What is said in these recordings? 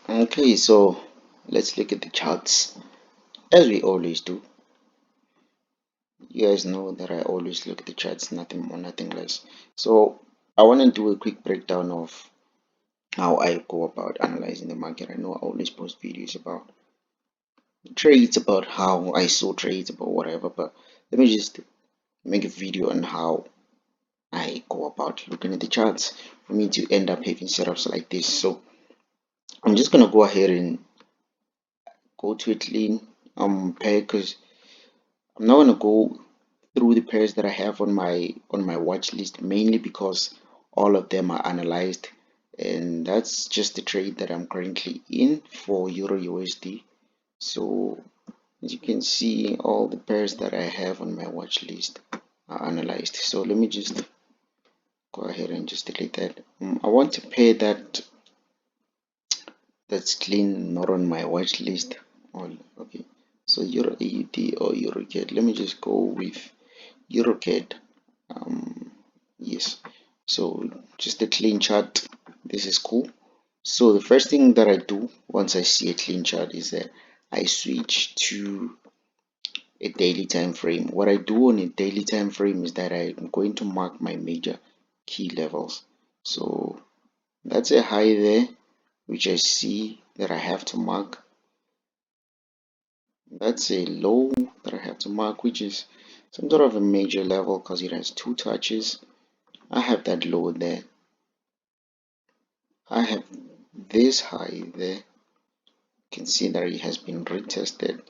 Okay, so let's look at the charts as we always do. You guys know that I always look at the charts, nothing more, nothing less. So I want to do a quick breakdown of how I go about analyzing the market. I know I always post videos about trades, about how I saw trades, about whatever, but let me just make a video on how I go about looking at the charts for me to end up having setups like this. So I'm just gonna go ahead and go to a clean pair because I'm not gonna go through the pairs that I have on my watch list, mainly because all of them are analyzed, and that's just the trade that I'm currently in for Euro USD. So as you can see, all the pairs that I have on my watch list are analyzed. So let me just go ahead and just delete that. I want to pair that's clean, not on my watch list. Oh, okay. So Euro AUD or EuroCAD. Let me just go with EuroCAD. Yes. So just a clean chart. This is cool. So the first thing that I do once I see a clean chart is that I switch to a daily time frame. What I do on a daily time frame is that I'm going to mark my major key levels. So that's a high there, which I see that I have to mark. That's a low that I have to mark, which is some sort of a major level because it has two touches. I have that low there. I have this high there. You can see that it has been retested.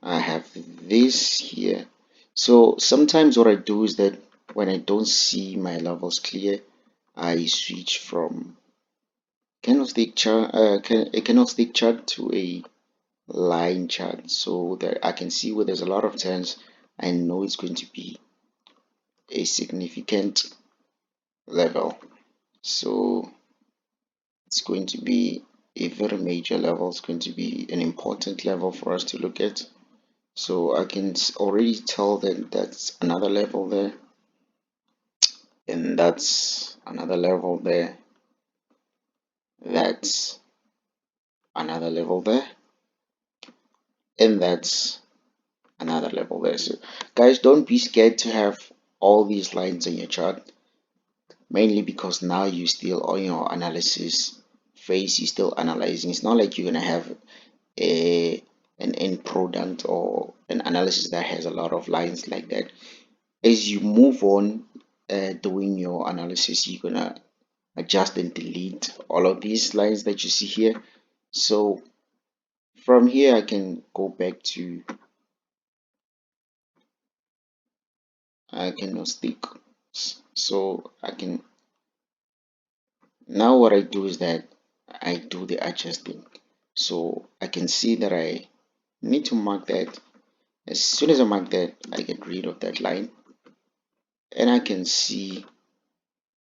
I have this here. So sometimes what I do is that when I don't see my levels clear, I switch from a candlestick chart to a line chart so that I can see where there's a lot of turns. I know it's going to be a significant level. So it's going to be a very major level. It's going to be an important level for us to look at. So I can already tell that that's another level there, and that's another level there, that's another level there, and that's another level there. So guys, don't be scared to have all these lines in your chart, mainly because now you still on your analysis phase, you still analyzing. It's not like you're gonna have a an end product or an analysis that has a lot of lines like that. As you move on doing your analysis, you're gonna adjust and delete all of these lines that you see here. So from here I can go back to I cannot stick. So I can now what I do is that I do the adjusting. So I can see that I need to mark that. As soon as I mark that, I get rid of that line, and I can see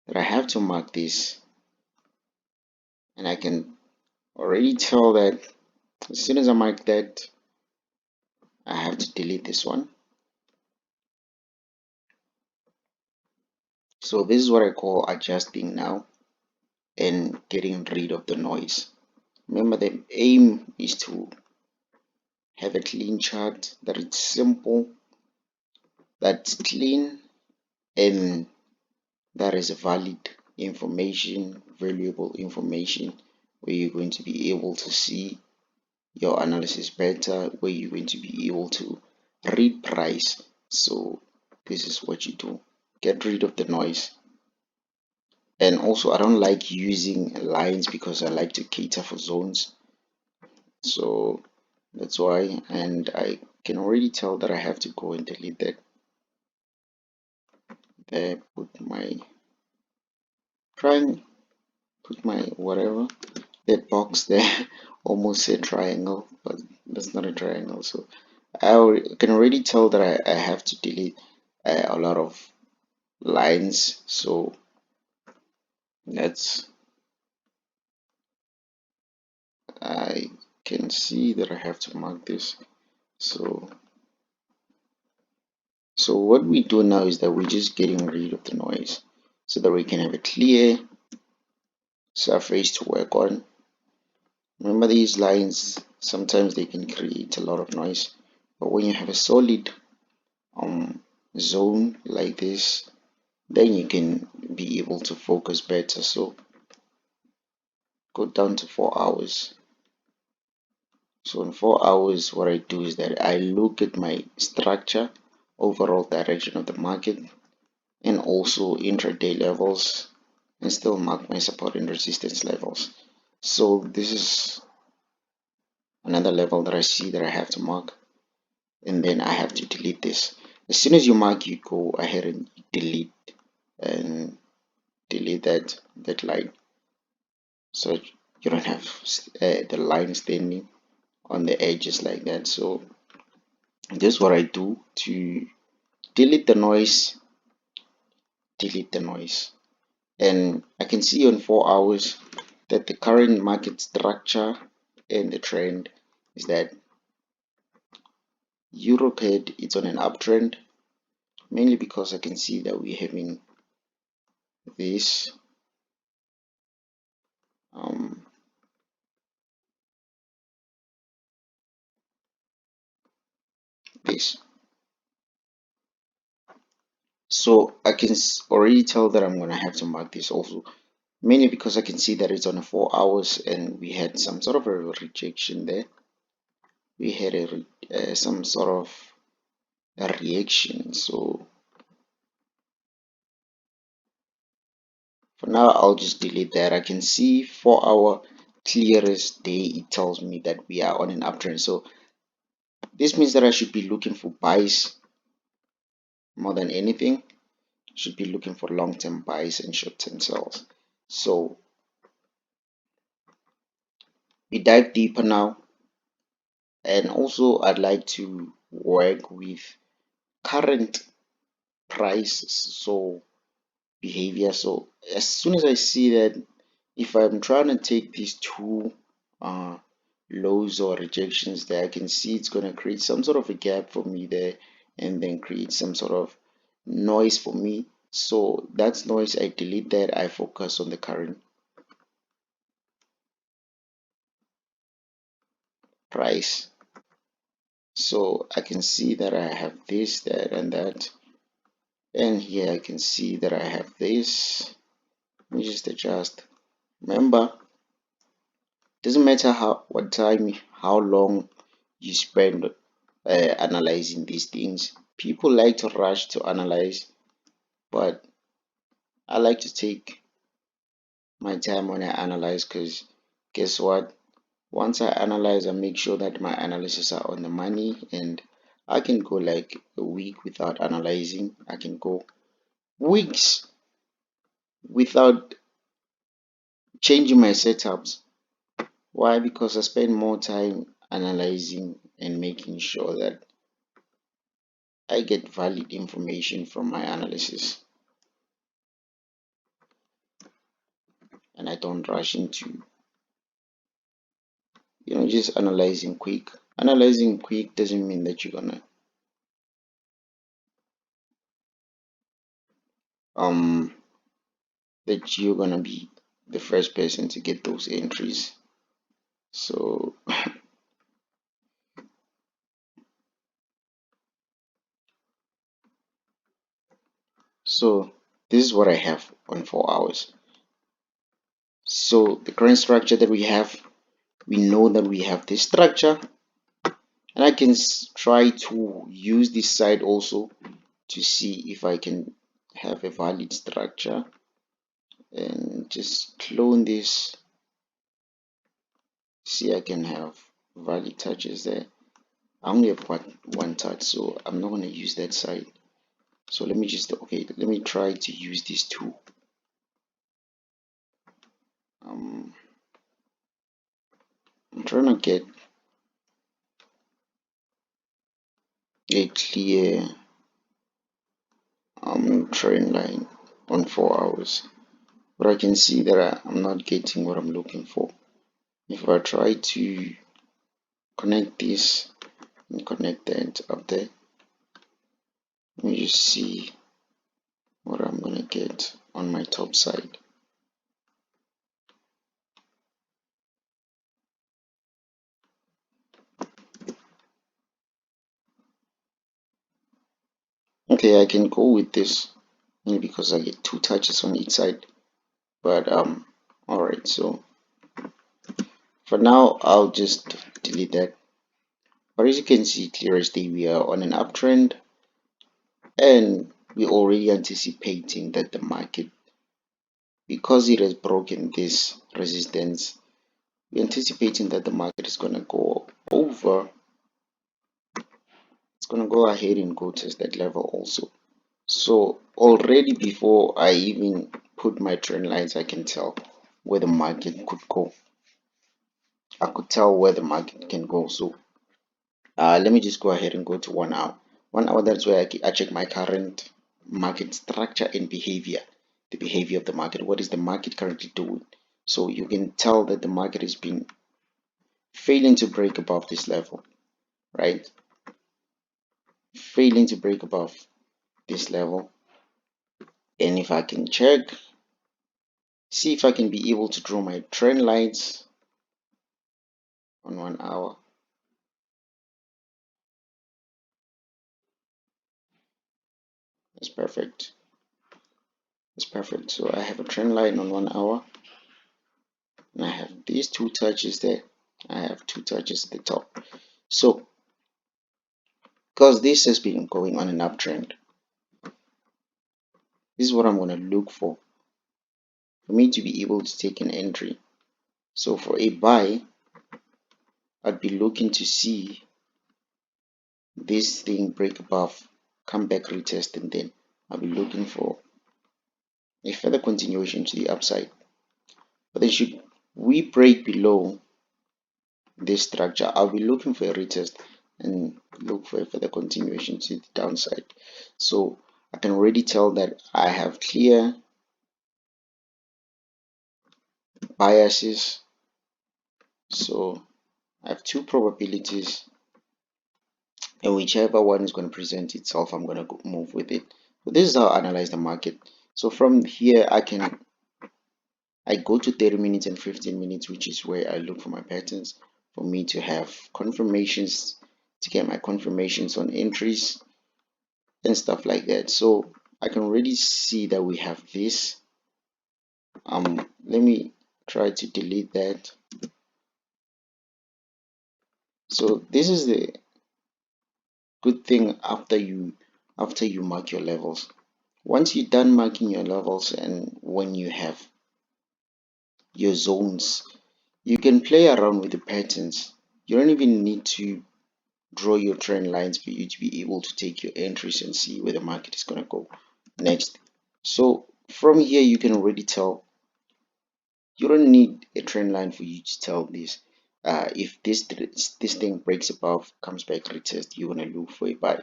that I have to mark this, and I can already tell that as soon as I mark that, I have to delete this one. So this is what I call adjusting now and getting rid of the noise. Remember, the aim is to have a clean chart that it's simple, that's clean, and that is valid information, valuable information, where you're going to be able to see your analysis better, where you're going to be able to read price. So this is what you do. Get rid of the noise. And also I don't like using lines because I like to cater for zones. So that's why, and I can already tell that I have to go and delete that there, put my whatever, that box there. Almost said triangle, but that's not a triangle. So can already tell that I have to delete a lot of lines. So that's I can see that I have to mark this. So what we do now is that we're just getting rid of the noise so that we can have a clear surface to work on. Remember, these lines sometimes they can create a lot of noise, but when you have a solid um zone like this, then you can be able to focus better. So go down to 4 hours. So in 4 hours, what I do is that I look at my structure, overall direction of the market, and also intraday levels, and still mark my support and resistance levels. So this is another level that I see that I have to mark, and then I have to delete this. As soon as you mark, you go ahead and delete and delete that line, so you don't have the line standing on the edges like that. So this is what I do to delete the noise, delete the noise. And I can see on 4 hours that the current market structure and the trend is that Eurocad it's on an uptrend, mainly because I can see that we're having this um this. So I can already tell that I'm gonna have to mark this also, mainly because I can see that it's on a 4 hours and we had some sort of a rejection there. We had some sort of a reaction. So for now, I'll just delete that. I can see 4 hour clearest day. It tells me that we are on an uptrend. So this means that I should be looking for buys more than anything. Should be looking for long-term buys and short-term sells. So we dive deeper now, and also I'd like to work with current prices. So behavior. So as soon as I see that if I'm trying to take these two uh, lows or rejections there, I can see it's going to create some sort of a gap for me there and then create some sort of noise for me. So that's noise. I delete that. I focus on the current price. So I can see that I have this, that, and that. And here I can see that I have this. Let me just adjust. Remember, doesn't matter what time, how long you spend analyzing these things. People like to rush to analyze, but I like to take my time when I analyze, because guess what? Once I analyze, I make sure that my analysis are on the money, and I can go like a week without analyzing. I can go weeks without changing my setups. Why? Because I spend more time analyzing and making sure that I get valid information from my analysis, and I don't rush into just analyzing quick. Analyzing quick doesn't mean that um you're gonna be the first person to get those entries. So so this is what I have on 4 hours. So the current structure that we have, we know that we have this structure, and I can try to use this side also to see if I can have a valid structure, and just clone this. See, I can have valid touches there. I only have one touch, so I'm not going to use that side. So let me just, okay, let me try to use these two. um I'm trying to get a clear trend line on 4 hours, but I can see that I'm not getting what I'm looking for. If I try to connect this and connect that up there, let me just see what I'm gonna get on my top side. Okay, I can go with this because I get two touches on each side. But alright, so for now I'll just delete that. But as you can see clear as day, we are on an uptrend, and we're already anticipating that the market, because it has broken this resistance, we're anticipating that the market is gonna go over. It's gonna go ahead and go test that level also. So already before I even put my trend lines, I can tell where the market could go. I could tell where the market can go. So let me just go ahead and go to 1 hour. 1 hour, that's where I check my current market structure and behavior, the behavior of the market. What is the market currently doing? So you can tell that the market has been failing to break above this level, right? Failing to break above this level. And if I can check, see if I can be able to draw my trend lines on 1 hour. That's perfect. That's perfect. So I have a trend line on 1 hour, and I have these two touches there. I have two touches at the top. So because this has been going on an uptrend, this is what I'm going to look for me to be able to take an entry. So for a buy, I'd be looking to see this thing break above, come back, retest, and then I'll be looking for a further continuation to the upside. But then should we break below this structure, I'll be looking for a retest and look for a further continuation to the downside. So I can already tell that I have clear biases. So I have two probabilities, and whichever one is going to present itself, I'm going to move with it. So this is how I analyze the market. So from here, I go to 30 minutes and 15 minutes, which is where I look for my patterns, for me to have confirmations, to get my confirmations on entries and stuff like that. So I can already see that we have this. Let me try to delete that. So this is the good thing after you mark your levels. Once you're done marking your levels, and when you have your zones, you can play around with the patterns. You don't even need to draw your trend lines for you to be able to take your entries and see where the market is going to go next. So from here, you can already tell. You don't need a trend line for you to tell this. If this thing breaks above, comes back, retest, you're gonna look for a buy.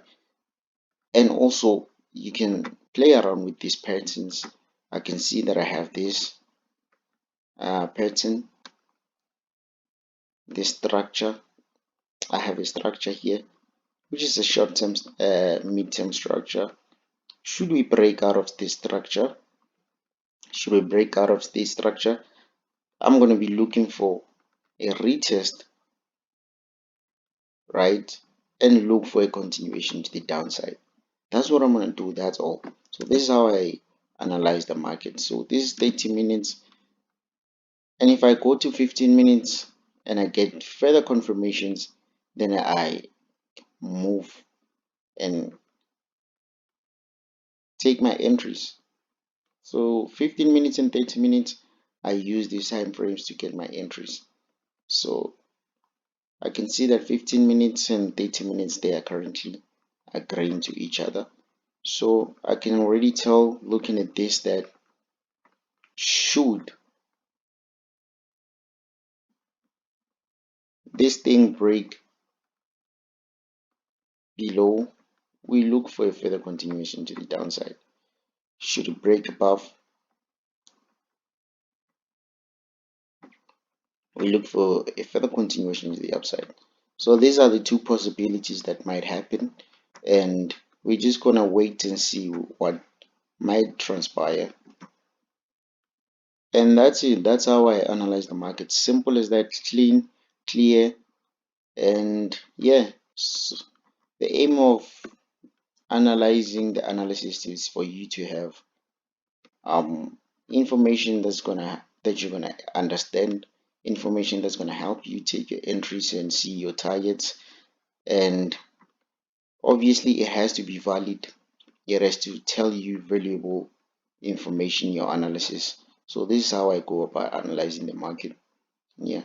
And also you can play around with these patterns. I can see that I have this pattern, this structure. I have a structure here, which is a short-term, mid-term structure. Should we break out of this structure? Should we break out of this structure? I'm going to be looking for a retest, right? And look for a continuation to the downside. That's what I'm going to do. That's all. So this is how I analyze the market. So this is 30 minutes. And if I go to 15 minutes and I get further confirmations, then I move and take my entries. So 15 minutes and 30 minutes, I use these time frames to get my entries. So I can see that 15 minutes and 30 minutes, they are currently agreeing to each other. So I can already tell, looking at this, that should this thing break below, we look for a further continuation to the downside. Should it break above, we look for a further continuation to the upside. So these are the two possibilities that might happen, and we're just gonna wait and see what might transpire. And that's it. That's how I analyze the market. Simple as that, clean, clear, and yeah. So the aim of analyzing the analysis is for you to have information that you're gonna understand, information that's gonna help you take your entries and see your targets. And obviously it has to be valid. It has to tell you valuable information in your analysis. So this is how I go about analyzing the market. Yeah.